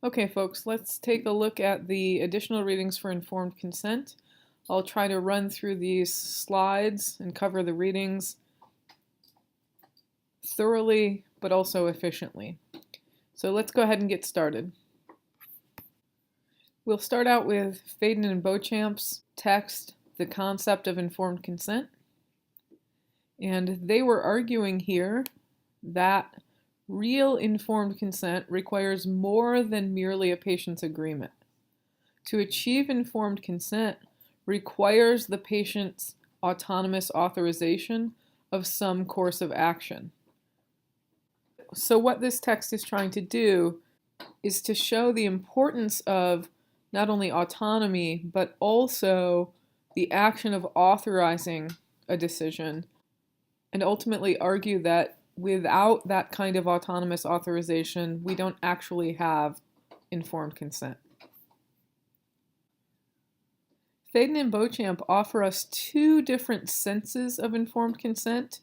Okay, folks, let's take a look at the additional readings for informed consent. I'll try to run through these slides and cover the readings thoroughly, but also efficiently. So let's go ahead and get started. We'll start out with Faden and Beauchamp's text, The Concept of Informed Consent. And they were arguing here that real informed consent requires more than merely a patient's agreement. To achieve informed consent requires the patient's autonomous authorization of some course of action. So what this text is trying to do is to show the importance of not only autonomy, but also the action of authorizing a decision, and ultimately argue that without that kind of autonomous authorization, we don't actually have informed consent. Faden and Beauchamp offer us two different senses of informed consent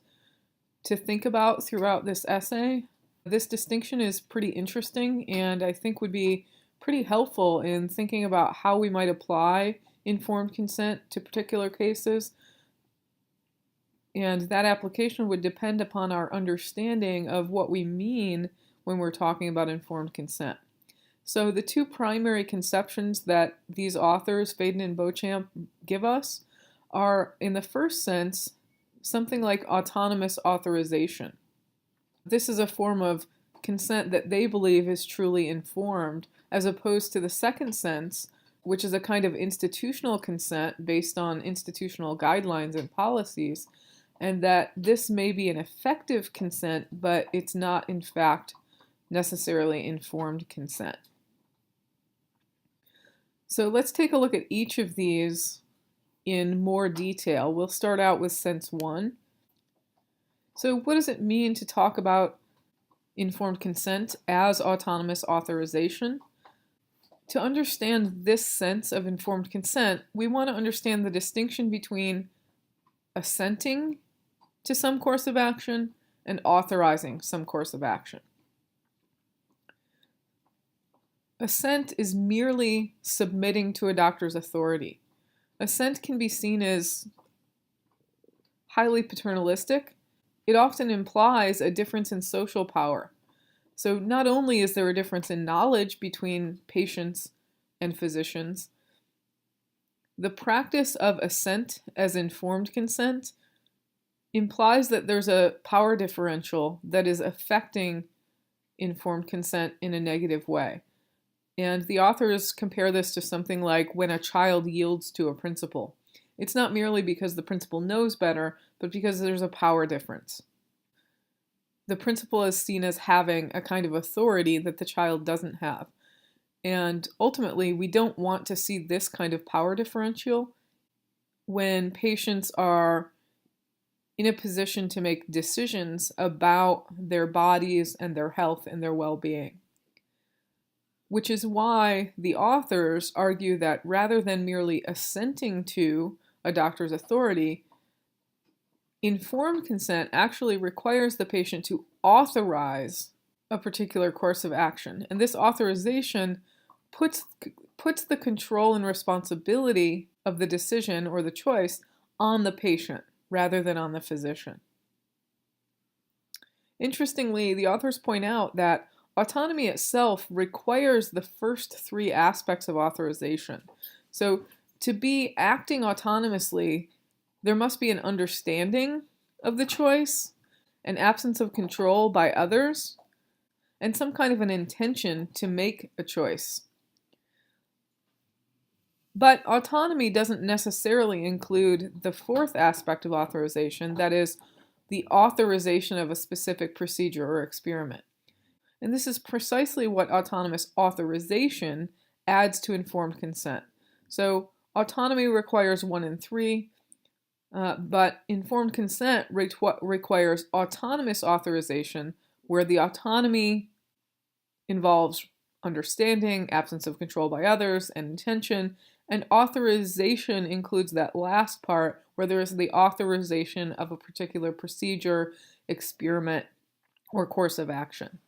to think about throughout this essay. This distinction is pretty interesting and I think would be pretty helpful in thinking about how we might apply informed consent to particular cases. And that application would depend upon our understanding of what we mean when we're talking about informed consent. So the two primary conceptions that these authors, Faden and Beauchamp, give us are, in the first sense, something like autonomous authorization. This is a form of consent that they believe is truly informed, as opposed to the second sense, which is a kind of institutional consent based on institutional guidelines and policies, and that this may be an effective consent, but it's not, in fact, necessarily informed consent. So let's take a look at each of these in more detail. We'll start out with sense one. So what does it mean to talk about informed consent as autonomous authorization? To understand this sense of informed consent, we want to understand the distinction between assenting to some course of action and authorizing some course of action. Assent is merely submitting to a doctor's authority. Assent can be seen as highly paternalistic. It often implies a difference in social power. So not only is there a difference in knowledge between patients and physicians, the practice of assent as informed consent implies that there's a power differential that is affecting informed consent in a negative way. And the authors compare this to something like when a child yields to a principal. It's not merely because the principal knows better, but because there's a power difference. The principal is seen as having a kind of authority that the child doesn't have. And ultimately, we don't want to see this kind of power differential when patients are in a position to make decisions about their bodies and their health and their well-being. Which is why the authors argue that rather than merely assenting to a doctor's authority, informed consent actually requires the patient to authorize a particular course of action. And this authorization puts the control and responsibility of the decision or the choice on the patient rather than on the physician. Interestingly, the authors point out that autonomy itself requires the first three aspects of authorization. So to be acting autonomously, there must be an understanding of the choice, an absence of control by others, and some kind of an intention to make a choice. But autonomy doesn't necessarily include the fourth aspect of authorization, that is, the authorization of a specific procedure or experiment. And this is precisely what autonomous authorization adds to informed consent. So autonomy requires 1 and 3, but informed consent requires autonomous authorization, where the autonomy involves understanding, absence of control by others, and intention, and authorization includes that last part where there is the authorization of a particular procedure, experiment, or course of action.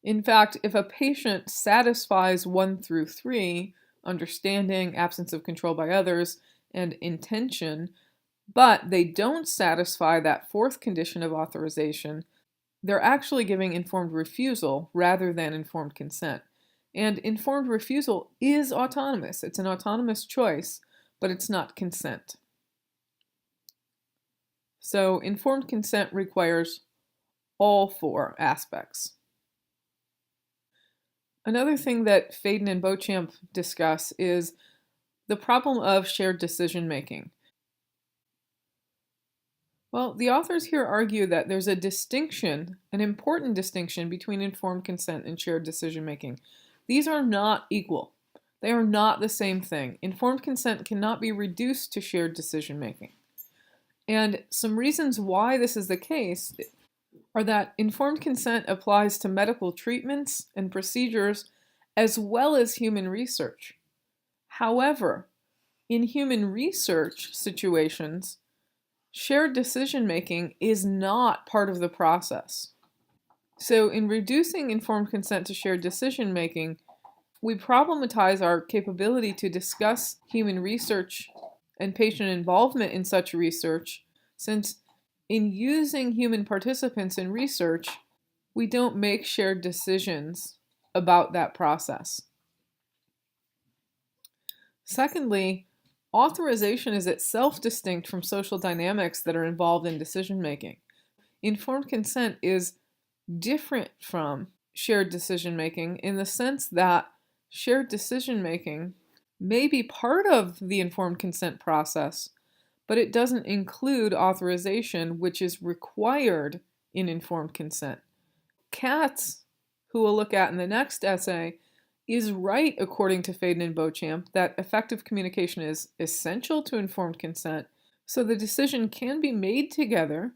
In fact, if a patient satisfies 1 through 3, understanding, absence of control by others, and intention, but they don't satisfy that fourth condition of authorization, they're actually giving informed refusal rather than informed consent. And informed refusal is autonomous. It's an autonomous choice, but it's not consent. So informed consent requires all 4 aspects. Another thing that Faden and Beauchamp discuss is the problem of shared decision making. Well, the authors here argue that there's a distinction, an important distinction between informed consent and shared decision making. These are not equal. They are not the same thing. Informed consent cannot be reduced to shared decision making. And some reasons why this is the case are that informed consent applies to medical treatments and procedures as well as human research. However, in human research situations, shared decision-making is not part of the process. So in reducing informed consent to shared decision-making, we problematize our capability to discuss human research and patient involvement in such research, since in using human participants in research, we don't make shared decisions about that process. Secondly, authorization is itself distinct from social dynamics that are involved in decision making. Informed consent is different from shared decision making in the sense that shared decision making may be part of the informed consent process, but it doesn't include authorization, which is required in informed consent. Katz, who we'll look at in the next essay, is right, according to Faden and Beauchamp, that effective communication is essential to informed consent, so the decision can be made together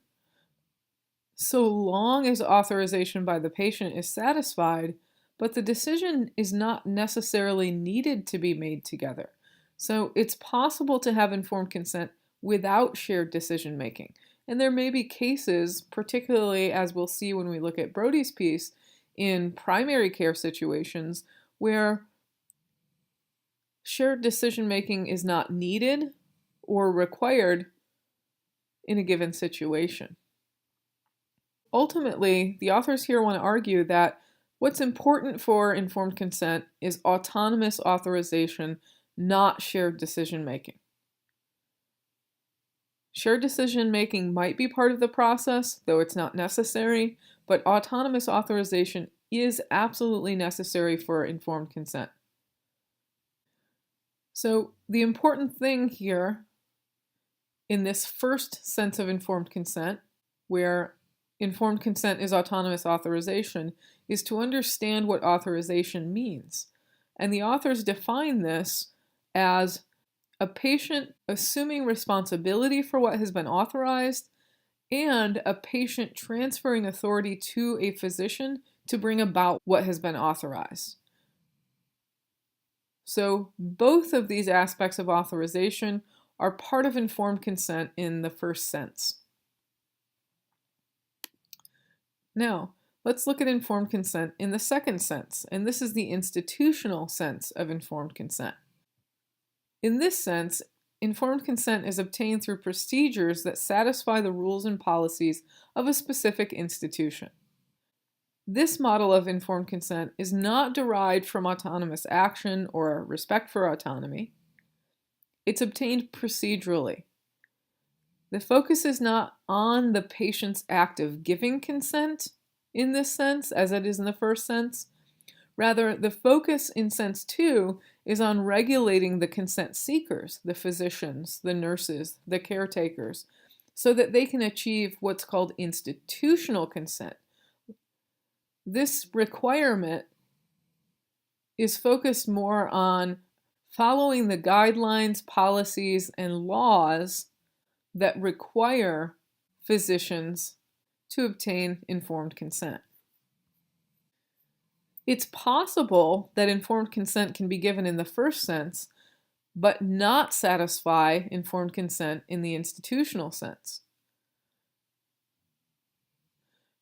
so long as authorization by the patient is satisfied, but the decision is not necessarily needed to be made together. So it's possible to have informed consent without shared decision making. And there may be cases, particularly as we'll see when we look at Brody's piece, in primary care situations where shared decision making is not needed or required in a given situation. Ultimately, the authors here want to argue that what's important for informed consent is autonomous authorization, not shared decision making. Shared decision making might be part of the process, though it's not necessary, but autonomous authorization is absolutely necessary for informed consent. So the important thing here in this first sense of informed consent, where informed consent is autonomous authorization, is to understand what authorization means. And the authors define this as a patient assuming responsibility for what has been authorized and a patient transferring authority to a physician to bring about what has been authorized. So both of these aspects of authorization are part of informed consent in the first sense. Now, let's look at informed consent in the second sense, and this is the institutional sense of informed consent. In this sense, informed consent is obtained through procedures that satisfy the rules and policies of a specific institution. This model of informed consent is not derived from autonomous action or respect for autonomy. It's obtained procedurally. The focus is not on the patient's act of giving consent in this sense, as it is in the first sense. Rather, the focus in sense 2 is on regulating the consent seekers, the physicians, the nurses, the caretakers, so that they can achieve what's called institutional consent. This requirement is focused more on following the guidelines, policies, and laws that require physicians to obtain informed consent. It's possible that informed consent can be given in the first sense, but not satisfy informed consent in the institutional sense.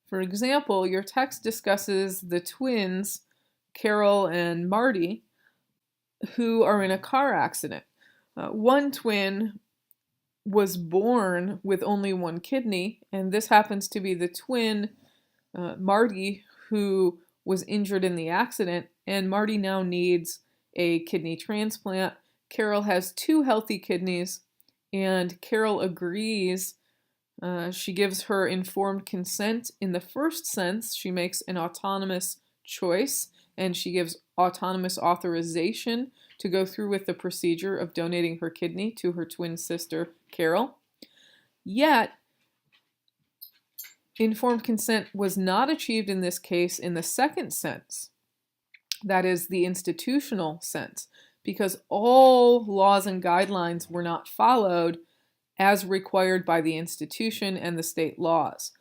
For example, your text discusses the twins, Carol and Marty, who are in a car accident. One twin was born with only one kidney, and this happens to be the twin, Marty, who was injured in the accident, and Marty now needs a kidney transplant. Carol has two healthy kidneys, and Carol agrees. She gives her informed consent in the first sense. She makes an autonomous choice, and she gives autonomous authorization to go through with the procedure of donating her kidney to her twin sister, Carol. Yet, informed consent was not achieved in this case in the second sense, that is, the institutional sense, because all laws and guidelines were not followed as required by the institution and the state laws.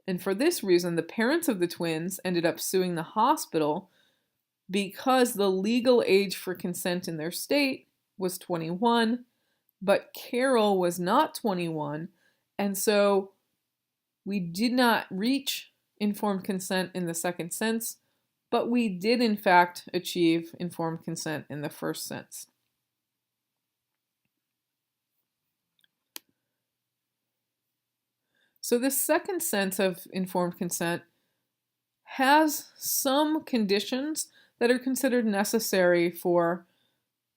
And for this reason, the parents of the twins ended up suing the hospital because the legal age for consent in their state was 21, but Carol was not 21, and so we did not reach informed consent in the second sense, but we did in fact achieve informed consent in the first sense. So this second sense of informed consent has some conditions that are considered necessary for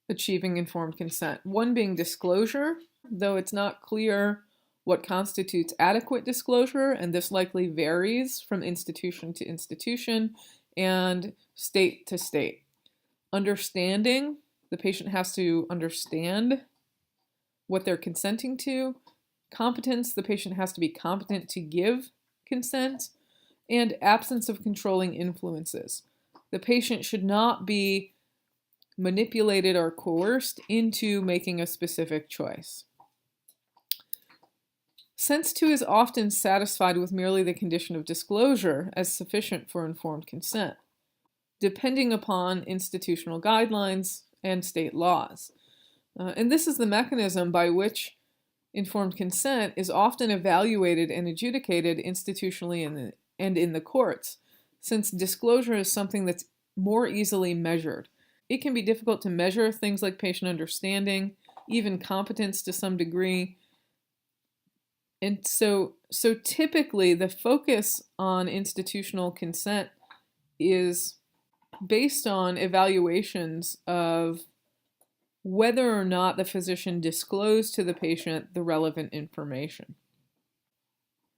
achieving informed consent. One being disclosure, though it's not clear what constitutes adequate disclosure, and this likely varies from institution to institution and state to state. Understanding, the patient has to understand what they're consenting to. Competence, the patient has to be competent to give consent. And absence of controlling influences. The patient should not be manipulated or coerced into making a specific choice. Sense 2 is often satisfied with merely the condition of disclosure as sufficient for informed consent, depending upon institutional guidelines and state laws. And this is the mechanism by which informed consent is often evaluated and adjudicated institutionally and in the courts, since disclosure is something that's more easily measured. It can be difficult to measure things like patient understanding, even competence to some degree. And so typically the focus on institutional consent is based on evaluations of whether or not the physician disclosed to the patient the relevant information.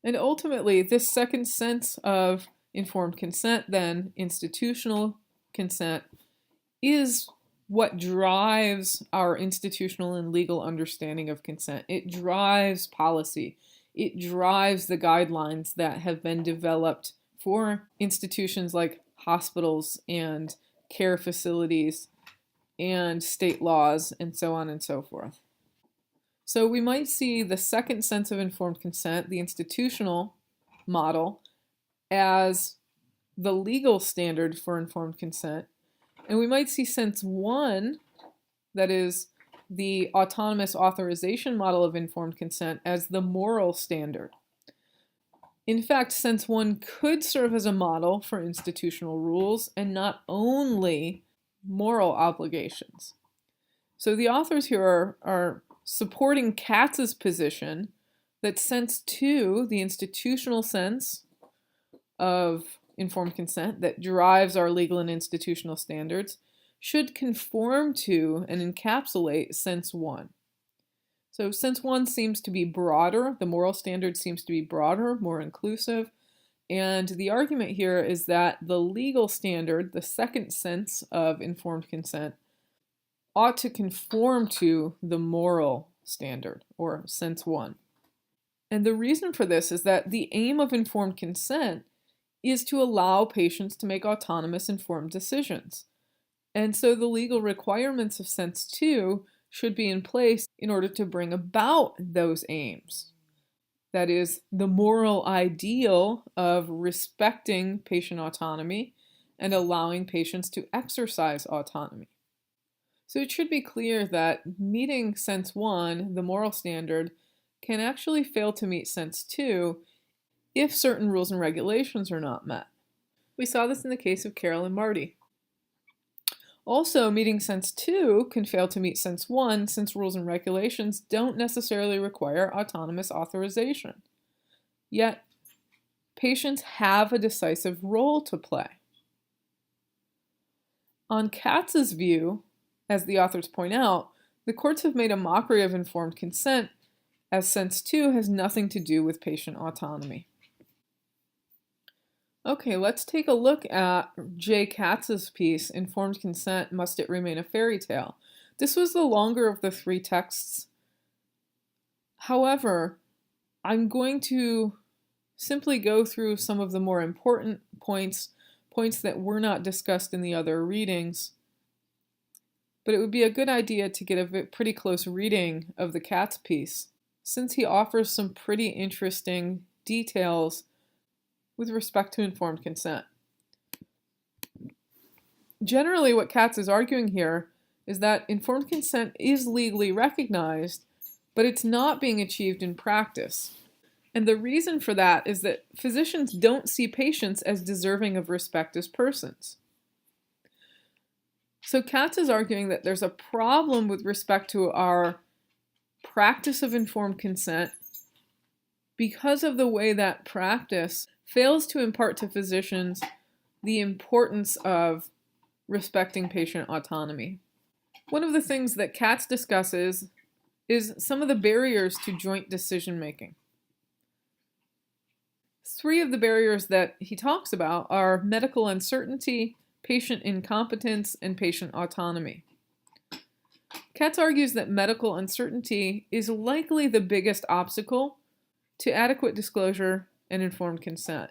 And ultimately, this second sense of informed consent, then institutional consent, is what drives our institutional and legal understanding of consent. It drives policy. It drives the guidelines that have been developed for institutions like hospitals and care facilities and state laws and so on and so forth. So we might see the second sense of informed consent, the institutional model, as the legal standard for informed consent. And we might see sense 1, that is the autonomous authorization model of informed consent, as the moral standard. In fact, sense 1 could serve as a model for institutional rules and not only moral obligations. So the authors here are supporting Katz's position that sense 2, the institutional sense of informed consent that drives our legal and institutional standards, should conform to and encapsulate sense 1. So sense 1 seems to be broader, the moral standard seems to be broader, more inclusive, and the argument here is that the legal standard, the second sense of informed consent, ought to conform to the moral standard, or sense 1. And the reason for this is that the aim of informed consent is to allow patients to make autonomous, informed decisions. And so the legal requirements of sense 2 should be in place in order to bring about those aims. That is, the moral ideal of respecting patient autonomy and allowing patients to exercise autonomy. So it should be clear that meeting sense 1, the moral standard, can actually fail to meet sense 2 if certain rules and regulations are not met. We saw this in the case of Carol and Marty. Also, meeting sense 2 can fail to meet sense 1 since rules and regulations don't necessarily require autonomous authorization. Yet, patients have a decisive role to play. On Katz's view, as the authors point out, the courts have made a mockery of informed consent, as sense 2 has nothing to do with patient autonomy. Okay, let's take a look at J. Katz's piece, Informed Consent, Must It Remain a Fairy Tale? This was the longer of the 3 texts. However, I'm going to simply go through some of the more important points that were not discussed in the other readings. But it would be a good idea to get a pretty close reading of the Katz piece, since he offers some pretty interesting details with respect to informed consent. Generally, what Katz is arguing here is that informed consent is legally recognized, but it's not being achieved in practice. And the reason for that is that physicians don't see patients as deserving of respect as persons. So Katz is arguing that there's a problem with respect to our practice of informed consent because of the way that practice fails to impart to physicians the importance of respecting patient autonomy. One of the things that Katz discusses is some of the barriers to joint decision-making. 3 of the barriers that he talks about are medical uncertainty, patient incompetence, and patient autonomy. Katz argues that medical uncertainty is likely the biggest obstacle to adequate disclosure and informed consent.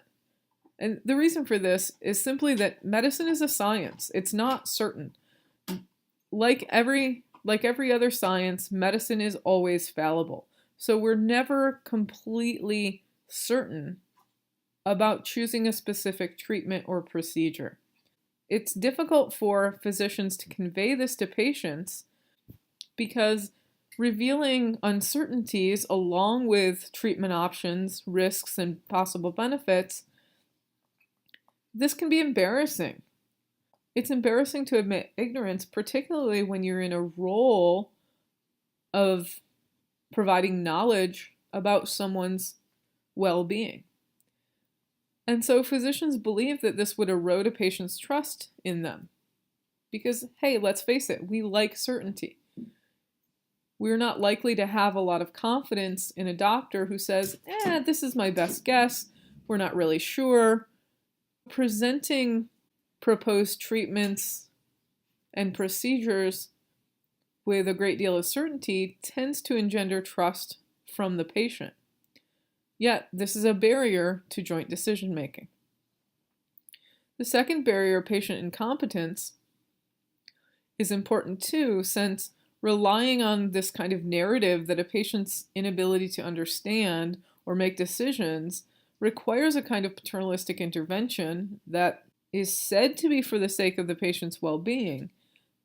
And the reason for this is simply that medicine is a science. It's not certain. Like every other science, medicine is always fallible. So we're never completely certain about choosing a specific treatment or procedure. It's difficult for physicians to convey this to patients because revealing uncertainties along with treatment options, risks, and possible benefits, this can be embarrassing. It's embarrassing to admit ignorance, particularly when you're in a role of providing knowledge about someone's well-being. And so physicians believe that this would erode a patient's trust in them. Because, hey, let's face it, we like certainty. We're not likely to have a lot of confidence in a doctor who says, this is my best guess, we're not really sure. Presenting proposed treatments and procedures with a great deal of certainty tends to engender trust from the patient. Yet, this is a barrier to joint decision-making. The second barrier, patient incompetence, is important too, since relying on this kind of narrative that a patient's inability to understand or make decisions requires a kind of paternalistic intervention that is said to be for the sake of the patient's well-being.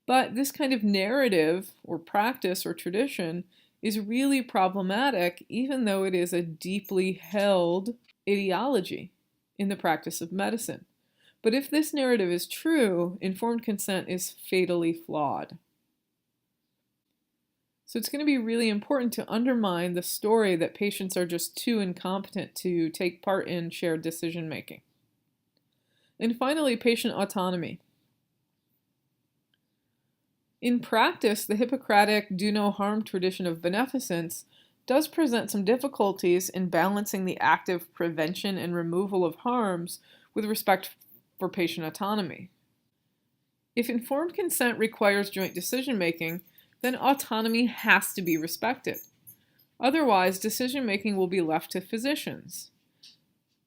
But this kind of narrative or practice or tradition is really problematic, even though it is a deeply held ideology in the practice of medicine. But if this narrative is true, informed consent is fatally flawed. So it's going to be really important to undermine the story that patients are just too incompetent to take part in shared decision-making. And finally, patient autonomy. In practice, the Hippocratic do no harm tradition of beneficence does present some difficulties in balancing the active prevention and removal of harms with respect for patient autonomy. If informed consent requires joint decision-making, then autonomy has to be respected. Otherwise, decision-making will be left to physicians.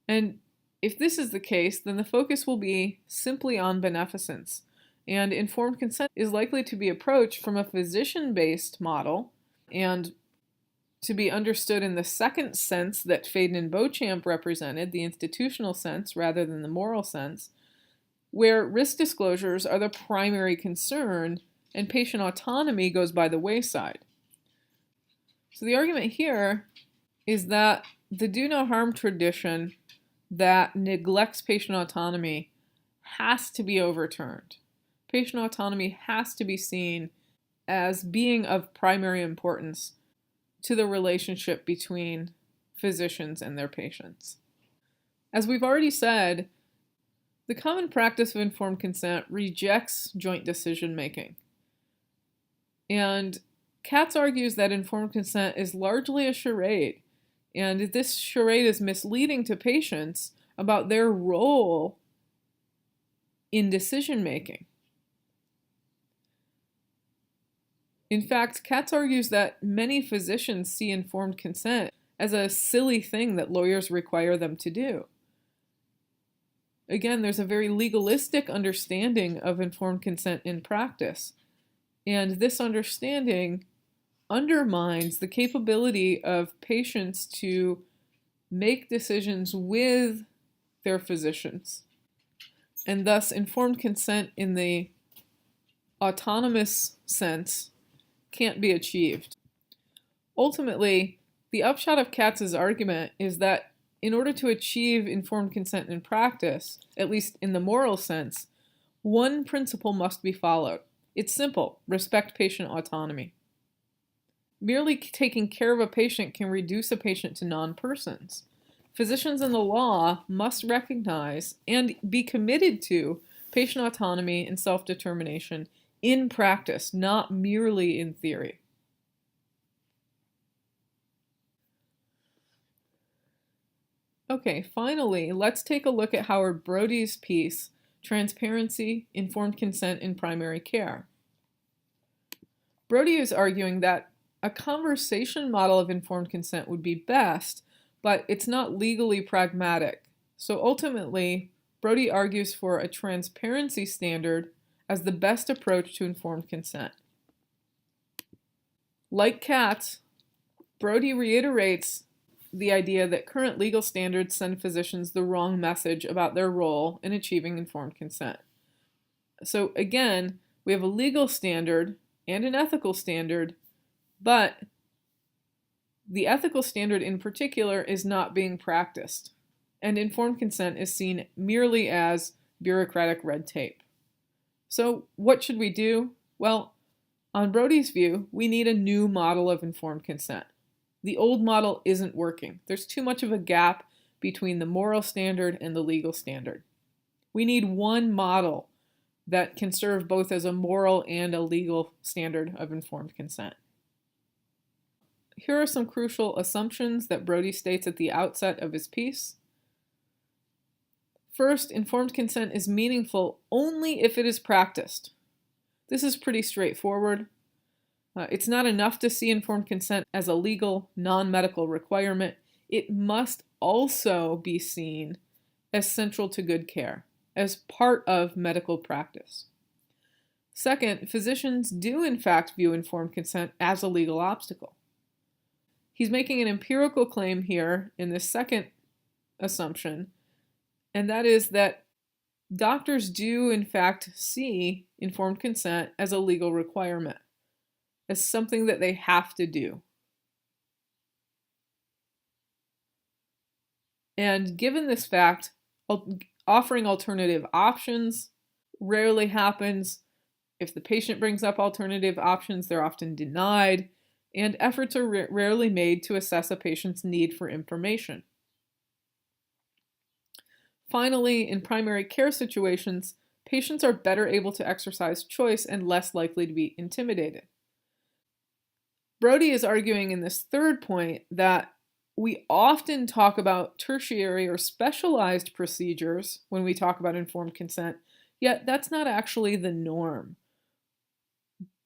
And if this is the case, then the focus will be simply on beneficence, and informed consent is likely to be approached from a physician-based model and to be understood in the second sense that Faden and Beauchamp represented, the institutional sense rather than the moral sense, where risk disclosures are the primary concern and patient autonomy goes by the wayside. So the argument here is that the do no harm tradition that neglects patient autonomy has to be overturned. Patient autonomy has to be seen as being of primary importance to the relationship between physicians and their patients. As we've already said, the common practice of informed consent rejects joint decision making. And Katz argues that informed consent is largely a charade, and this charade is misleading to patients about their role in decision making. In fact, Katz argues that many physicians see informed consent as a silly thing that lawyers require them to do. Again, there's a very legalistic understanding of informed consent in practice, and this understanding undermines the capability of patients to make decisions with their physicians. And thus, informed consent in the autonomous sense can't be achieved. Ultimately, the upshot of Katz's argument is that in order to achieve informed consent in practice, at least in the moral sense, one principle must be followed. It's simple: respect patient autonomy. Merely taking care of a patient can reduce a patient to non-persons. Physicians in the law must recognize and be committed to patient autonomy and self-determination in practice, not merely in theory. Okay, finally, let's take a look at Howard Brody's piece, Transparency, Informed Consent in Primary Care. Brody is arguing that a conversation model of informed consent would be best, but it's not legally pragmatic. So ultimately, Brody argues for a transparency standard as the best approach to informed consent. Like Katz, Brody reiterates the idea that current legal standards send physicians the wrong message about their role in achieving informed consent. So again, we have a legal standard and an ethical standard, but the ethical standard in particular is not being practiced, and informed consent is seen merely as bureaucratic red tape. So what should we do? Well, on Brody's view, we need a new model of informed consent. The old model isn't working. There's too much of a gap between the moral standard and the legal standard. We need one model that can serve both as a moral and a legal standard of informed consent. Here are some crucial assumptions that Brody states at the outset of his piece. First, informed consent is meaningful only if it is practiced. This is pretty straightforward. It's not enough to see informed consent as a legal, non-medical requirement. It must also be seen as central to good care, as part of medical practice. Second, physicians do in fact view informed consent as a legal obstacle. He's making an empirical claim here in this second assumption, and that is that doctors do in fact see informed consent as a legal requirement, as something that they have to do. And given this fact, offering alternative options rarely happens. If the patient brings up alternative options, they're often denied, and efforts are rarely made to assess a patient's need for information. Finally, in primary care situations, patients are better able to exercise choice and less likely to be intimidated. Brody is arguing in this third point that we often talk about tertiary or specialized procedures when we talk about informed consent, yet that's not actually the norm.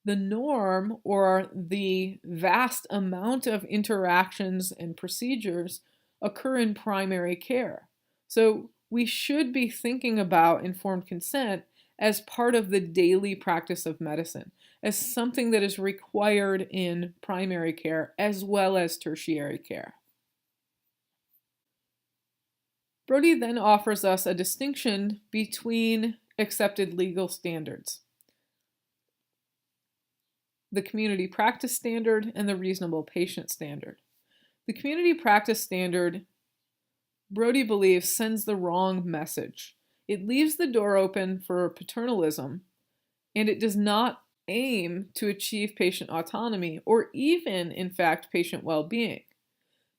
The norm, or the vast amount of interactions and procedures, occur in primary care. So we should be thinking about informed consent as part of the daily practice of medicine, as something that is required in primary care as well as tertiary care. Brody then offers us a distinction between accepted legal standards: the community practice standard and the reasonable patient standard. The community practice standard Brody believes sends the wrong message. It leaves the door open for paternalism, and it does not aim to achieve patient autonomy or even, in fact, patient well-being.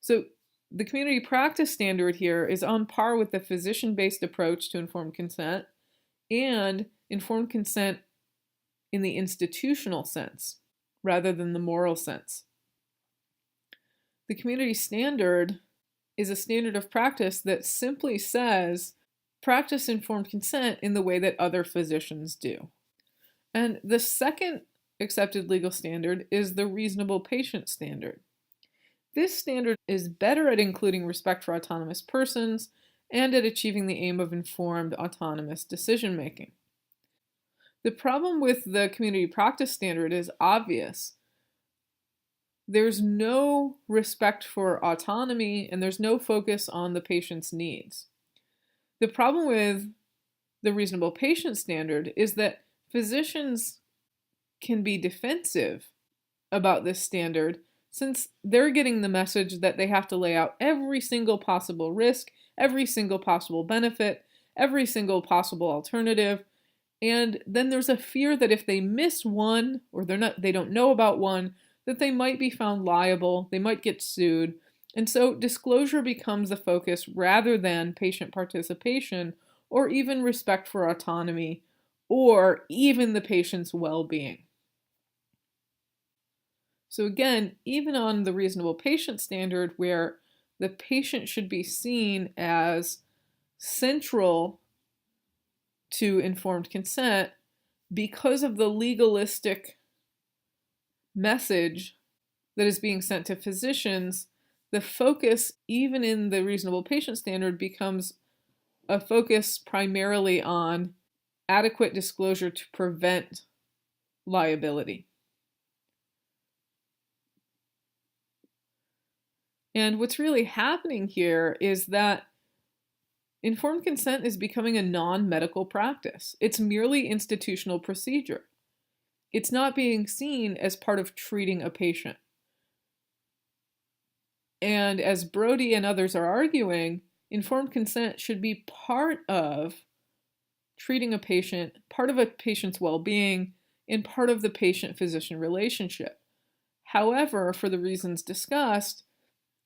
So the community practice standard here is on par with the physician-based approach to informed consent and informed consent in the institutional sense rather than the moral sense. The community standard is a standard of practice that simply says practice informed consent in the way that other physicians do. And the second accepted legal standard is the reasonable patient standard. This standard is better at including respect for autonomous persons and at achieving the aim of informed autonomous decision making. The problem with the community practice standard is obvious. There's no respect for autonomy and there's no focus on the patient's needs. The problem with the reasonable patient standard is that physicians can be defensive about this standard since they're getting the message that they have to lay out every single possible risk, every single possible benefit, every single possible alternative. And then there's a fear that if they miss one or they don't know about one, that they might be found liable, they might get sued. And so disclosure becomes the focus rather than patient participation or even respect for autonomy or even the patient's well-being. So again, even on the reasonable patient standard where the patient should be seen as central to informed consent, because of the legalistic message that is being sent to physicians, the focus, even in the reasonable patient standard, becomes a focus primarily on adequate disclosure to prevent liability. And what's really happening here is that informed consent is becoming a non-medical practice. It's merely institutional procedure. It's not being seen as part of treating a patient. And as Brody and others are arguing, informed consent should be part of treating a patient, part of a patient's well-being, and part of the patient-physician relationship. However, for the reasons discussed,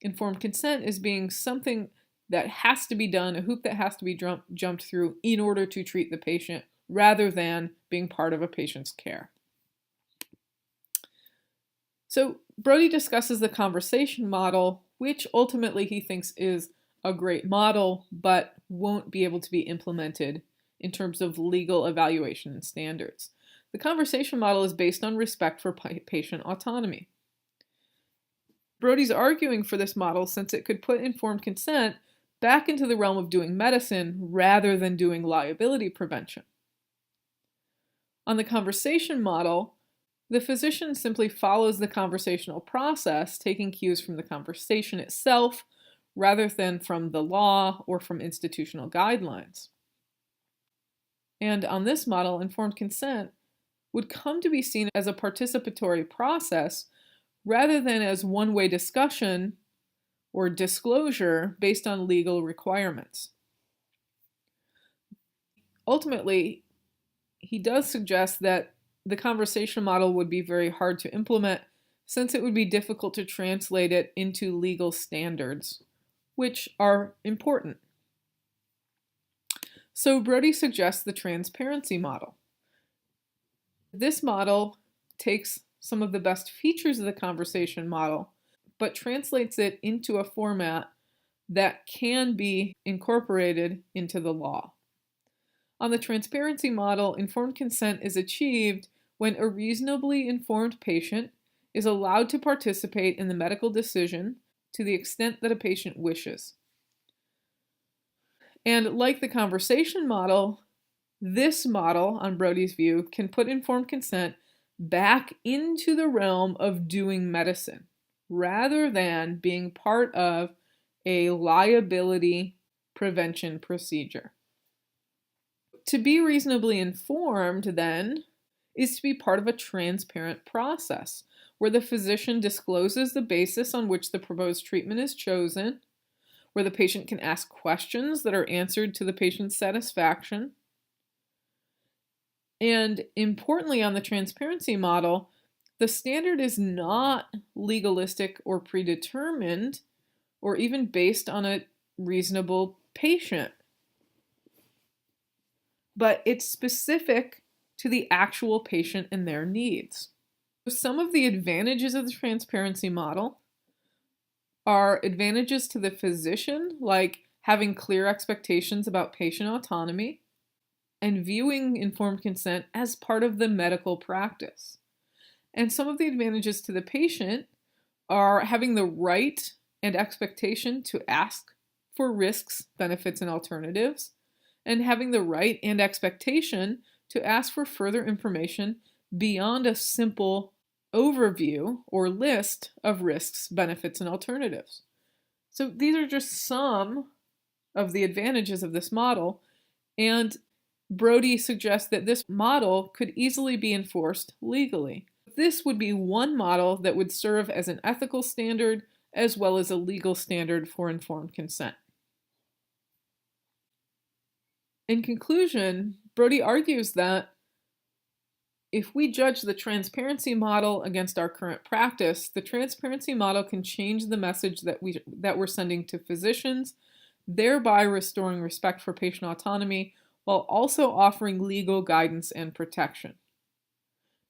informed consent is being something that has to be done, a hoop that has to be jumped through in order to treat the patient, rather than being part of a patient's care. So Brody discusses the conversation model, which ultimately he thinks is a great model, but won't be able to be implemented in terms of legal evaluation and standards. The conversation model is based on respect for patient autonomy. Brody's arguing for this model since it could put informed consent back into the realm of doing medicine rather than doing liability prevention. On the conversation model, the physician simply follows the conversational process, taking cues from the conversation itself rather than from the law or from institutional guidelines. And on this model, informed consent would come to be seen as a participatory process rather than as one-way discussion or disclosure based on legal requirements. Ultimately, he does suggest that the conversation model would be very hard to implement since it would be difficult to translate it into legal standards, which are important. So Brody suggests the transparency model. This model takes some of the best features of the conversation model, but translates it into a format that can be incorporated into the law. On the transparency model, informed consent is achieved when a reasonably informed patient is allowed to participate in the medical decision to the extent that a patient wishes. And like the conversation model, this model, on Brody's view, can put informed consent back into the realm of doing medicine rather than being part of a liability prevention procedure. To be reasonably informed, then, is to be part of a transparent process where the physician discloses the basis on which the proposed treatment is chosen, where the patient can ask questions that are answered to the patient's satisfaction. And importantly, on the transparency model, the standard is not legalistic or predetermined or even based on a reasonable patient, but it's specific to the actual patient and their needs. Some of the advantages of the transparency model are advantages to the physician, like having clear expectations about patient autonomy and viewing informed consent as part of the medical practice. And some of the advantages to the patient are having the right and expectation to ask for risks, benefits, and alternatives, and having the right and expectation to ask for further information beyond a simple overview or list of risks, benefits, and alternatives. So these are just some of the advantages of this model, and Brody suggests that this model could easily be enforced legally. This would be one model that would serve as an ethical standard as well as a legal standard for informed consent. In conclusion, Brody argues that if we judge the transparency model against our current practice, the transparency model can change the message that we're sending to physicians, thereby restoring respect for patient autonomy while also offering legal guidance and protection.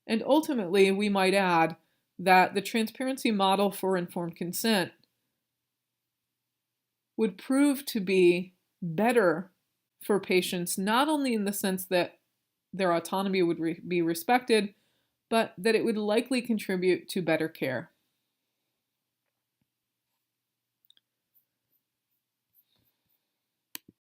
And ultimately, we might add that the transparency model for informed consent would prove to be better for patients, not only in the sense that their autonomy would be respected, but that it would likely contribute to better care.